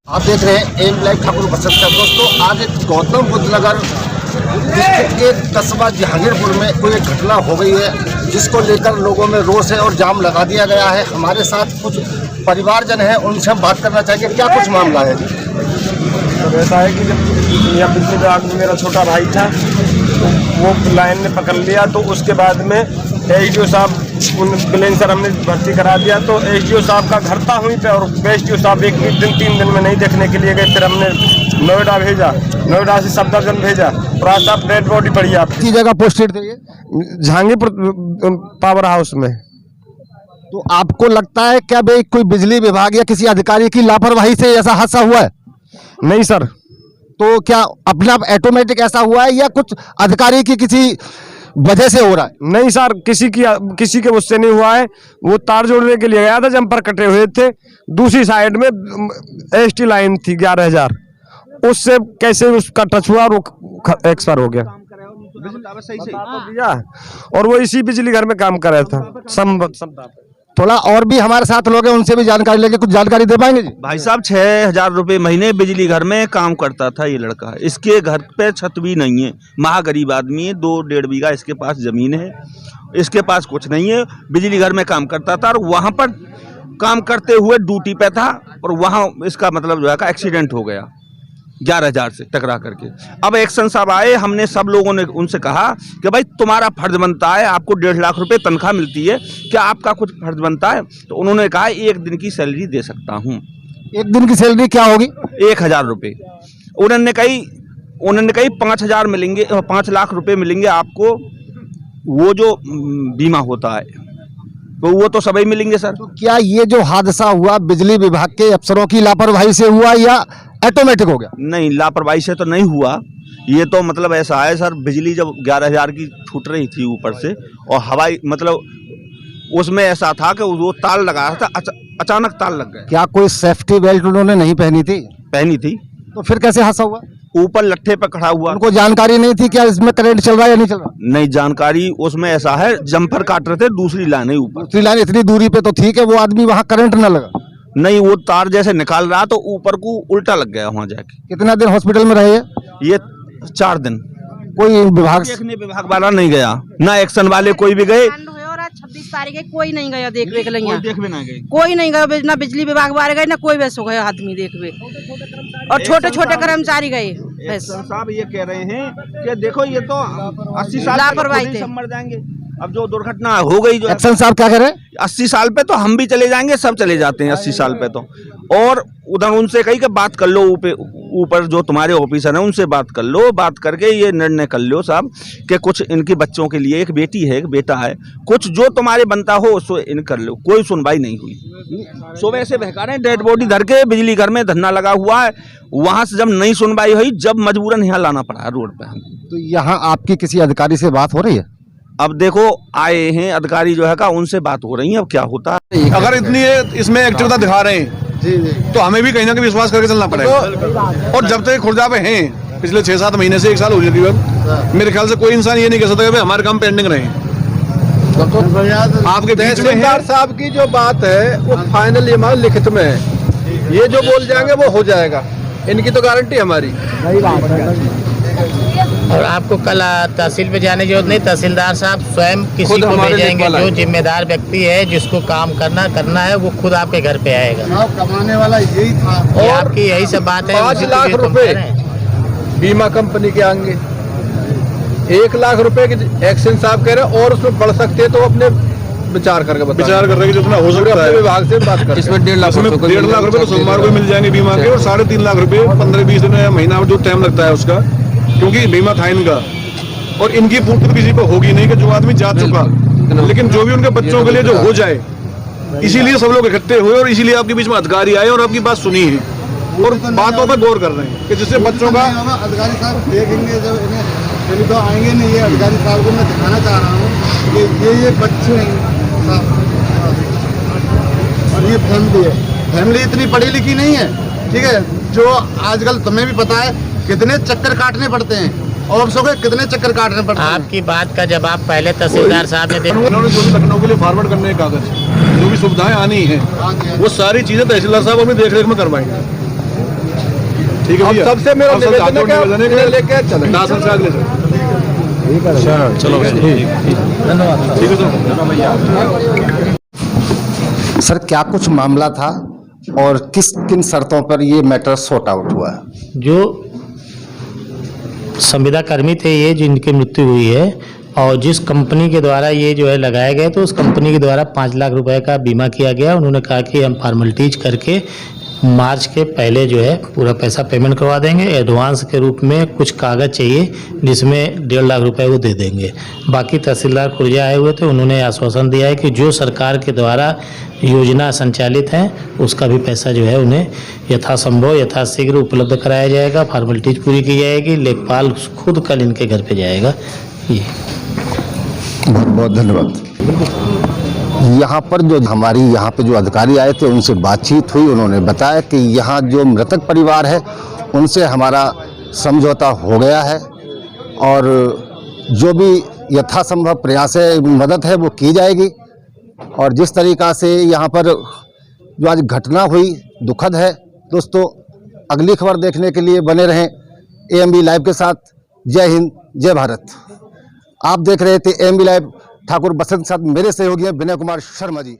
आप देख रहे हैं एम लाइव ठाकुर बसंतर। दोस्तों, आज गौतम बुद्ध नगर डिस्ट्रिक्ट के कस्बा जहांगीरपुर में कोई एक घटना हो गई है, जिसको लेकर लोगों में रोष है और जाम लगा दिया गया है। हमारे साथ कुछ परिवारजन हैं, उनसे हम बात करना चाहेंगे। क्या कुछ मामला है जी? तो ऐसा है कि जब यहाँ पिछले रात में मेरा छोटा भाई था, तो वो लाइन ने पकड़ लिया, तो उसके बाद में एसडीओ साहब उन एम्बुलेंसर हमने भर्ती करा दिया। तो एसडीओ साहब का घर था वहीं पे, और एसडीओ साहब एक दिन 3 दिन में नहीं देखने के लिए गए। फिर हमने नोएडा भेजा, नोएडा से सफदरजंग भेजा, और आज आप डेड बॉडी पड़ी आप किस जगह पोस्टेड थे ये? जहांगीरपुर पावर हाउस में। तो आपको लगता है क्या भाई कोई बिजली विभाग या किसी अधिकारी की लापरवाही से ऐसा हादसा हुआ है? नहीं सर, तो क्या अपने आप ऑटोमेटिक ऐसा हुआ है या कुछ अधिकारी की किसी वजह से हो रहा है? नहीं सर, किसी के मुझसे नहीं हुआ है। वो तार जोड़ने के लिए गया था, जंपर कटे हुए थे। दूसरी साइड में एसटी लाइन थी 11,000, उससे कैसे उसका टच हुआ और वो एक्सपायर हो गया। और वो इसी बिजली घर में काम कर रहा था। थोड़ा और भी हमारे साथ लोग हैं, उनसे भी जानकारी लेके कुछ जानकारी दे पाएंगे जी? भाई साहब 6,000 रुपये महीने बिजली घर में काम करता था ये लड़का। इसके घर पे छत भी नहीं है, महागरीब आदमी है, 2-1.5 बीघा इसके पास जमीन है, इसके पास कुछ नहीं है। बिजली घर में काम करता था और वहाँ पर काम करते हुए ड्यूटी पे था, और वहाँ इसका मतलब जो है का एक्सीडेंट हो गया 11,000 से टकरा करके। अब एक्शन साहब आए, हमने सब लोगों ने उनसे कहा कि भाई तुम्हारा फर्ज बनता है, आपको 1.5 लाख रुपए तनख्वाह मिलती है, क्या आपका कुछ फर्ज बनता है? तो उन्होंने कहा 1 दिन की सैलरी दे सकता हूँ। 1 दिन की सैलरी क्या होगी? 1,000 रुपये। उन्होंने कही 5,000 मिलेंगे, 5 लाख रुपए मिलेंगे आपको, वो जो बीमा होता है, तो वो तो सभी मिलेंगे सर। तो क्या ये जो हादसा हुआ बिजली विभाग के अफसरों की लापरवाही से हुआ या ऑटोमेटिक हो गया? नहीं, लापरवाही से तो नहीं हुआ। ये तो मतलब ऐसा है सर, बिजली जब 11,000 की छूट रही थी ऊपर से, और हवाई मतलब उसमें ऐसा था कि वो तार लगाया था, अचानक तार लग गया। क्या कोई सेफ्टी बेल्ट उन्होंने नहीं पहनी थी? पहनी थी। तो फिर कैसे हादसा हुआ? ऊपर लट्ठे पे खड़ा हुआ। उनको जानकारी नहीं थी क्या इसमें करंट चल रहा है या नहीं चल रहा? नहीं जानकारी, उसमें ऐसा है जंपर काट रहे थे, दूसरी लाइन है ऊपर। दूसरी लाइन इतनी दूरी पे तो ठीक है, वो आदमी वहाँ करंट न लगा? नहीं, वो तार जैसे निकाल रहा तो ऊपर को उल्टा लग गया वहाँ जाके। कितना दिन हॉस्पिटल में रहे? ये 4 दिन। कोई विभाग देखने विभाग वाला नहीं गया, ना एक्शन वाले कोई भी गए। 26 तारीख है, कोई नहीं गया देखने के लिए। देखने ना गए, कोई नहीं गया, ना बिजली विभाग वाले गए, ना कोई वैसे गए आदमी देखवे, और छोटे छोटे कर्मचारी गए। साहब ये कह रहे हैं कि देखो ये तो 80 साल लापरवाही थे, सब मर जाएंगे। अब जो दुर्घटना हो गई, जो एक्शन साहब क्या कह रहे हैं? 80 साल पे तो हम भी चले जाएंगे, सब चले जाते हैं 80 साल पे तो। और उधर उनसे कही कि बात कर लो, ऊपर जो तुम्हारे ऑफिसर हैं उनसे बात कर लो, बात करके ये निर्णय कर लो साहब कि कुछ इनके बच्चों के लिए, एक बेटी है एक बेटा है, कुछ जो तुम्हारे बनता हो उसको इन कर लो। कोई सुनवाई नहीं हुई। सुबह से बहका रहे हैं, डेड बॉडी धर के बिजली घर में धरना लगा हुआ है। वहां से जब नहीं सुनवाई हुई, जब मजबूरन यहाँ लाना पड़ा रोड पे। तो यहाँ आपकी किसी अधिकारी से बात हो रही है? अब देखो आए हैं अधिकारी जो है का, उनसे बात हो रही है, अब क्या होता है। अगर इतनी इसमें एक्टिविटी दिखा रहे हैं तो हमें भी कहीं ना कहीं विश्वास करके चलना पड़ेगा। और जब तक खुर्जा पे हैं, पिछले 6-7 महीने से 1 साल हो गया करीबन, मेरे ख्याल से कोई इंसान ये नहीं कह सकता कि हमारे काम पेंडिंग रहे। आपके तहसीलदार साहब की जो बात है वो फाइनल हमारे लिखित में है, ये जो बोल जाएंगे वो हो जाएगा, इनकी तो गारंटी हमारी। और आपको कल तहसील पे जाने की जरूरत नहीं, तहसीलदार साहब स्वयं किसी को भेजेंगे, जो जिम्मेदार व्यक्ति है जिसको काम करना है, वो खुद आपके घर पे आएगा। कमाने वाला यही था। और आपकी यही सब बात है। 5 लाख रुपए बीमा कंपनी के आएंगे, 1 लाख रुपए की एक्शन साहब कह रहे हैं, और उसमें बढ़ सकते हैं तो अपने विचार कर रहे हैं जितना हो सकता है विभाग से बात कर। इसमें 1.5 लाख रुपए तो सोमवार को मिल जाएंगे बीमा के, और 3.5 लाख रुपए 15-20 दिन या महीना जो टाइम लगता है उसका, क्योंकि बीमा था इनका। और इनकी पूर्ति किसी को होगी नहीं कि जो आदमी जा चुका, लेकिन जो भी उनके बच्चों के लिए जो हो जाए, इसीलिए सब लोग इकट्ठे हुए और इसीलिए आपके बीच में अधिकारी आए और आपकी बात सुनी है और बातों पर गौर कर रहे हैं कि जिससे बच्चों का। अधिकारी साहब देखेंगे जब इन्हें तो आएंगे नहीं, ये अधिकारी साहब को मैं दिखाना चाह रहा हूँ कि ये बच्चे हैं और ये फैमिली है। फैमिली इतनी पढ़ी लिखी नहीं है, ठीक है, जो आजकल तुम्हें भी पता है कितने चक्कर काटने पड़ते हैं, और अफसरों के कितने चक्कर काटने पड़ते हैं। आपकी बात का जवाब पहले तहसीलदार साहब ने दिया। उन्होंने जो लखनऊ के लिए फॉरवर्ड करने के कागज, जो भी सुविधाएं आनी है, वो सारी चीजें तहसीलदार साहब अपनी देखरेख में करवाएंगे। ठीक है अब भैया। सबसे मेरा अब सबसे निवेदन है आपको कि निवेदन है इन्हें कि लेके चलें। दासन से अगले से चलो धन्यवाद। ठीक है सर। सर क्या कुछ मामला था और किन शर्तों पर ये मैटर सॉर्ट आउट हुआ है? जो संविदा कर्मी थे ये जिनकी मृत्यु हुई है और जिस कंपनी के द्वारा ये जो है लगाए गए तो उस कंपनी के द्वारा 5 लाख रुपए का बीमा किया गया। उन्होंने कहा कि हम फॉर्मेलिटीज करके मार्च के पहले जो है पूरा पैसा पेमेंट करवा देंगे। एडवांस के रूप में कुछ कागज़ चाहिए जिसमें 1.5 लाख रुपए वो दे देंगे। बाकी तहसीलदार खुर्जा आए हुए थे, उन्होंने आश्वासन दिया है कि जो सरकार के द्वारा योजना संचालित है उसका भी पैसा जो है उन्हें यथासंभव यथाशीघ्र उपलब्ध कराया जाएगा। फॉर्मेलिटीज पूरी की जाएगी। लेखपाल खुद कल इनके घर पे जाएगा। ये बहुत बहुत धन्यवाद। यहाँ पर जो हमारी यहाँ पे जो अधिकारी आए थे उनसे बातचीत हुई, उन्होंने बताया कि यहाँ जो मृतक परिवार है उनसे हमारा समझौता हो गया है और जो भी यथासंभव प्रयास है मदद है वो की जाएगी। और जिस तरीक़ा से यहाँ पर जो आज घटना हुई दुखद है। दोस्तों अगली खबर देखने के लिए बने रहें AMB लाइव के साथ। जय हिंद, जय भारत। आप देख रहे थे AMB लाइव। ठाकुर बसंत साथ मेरे सहयोगी हैं विनय कुमार शर्मा जी।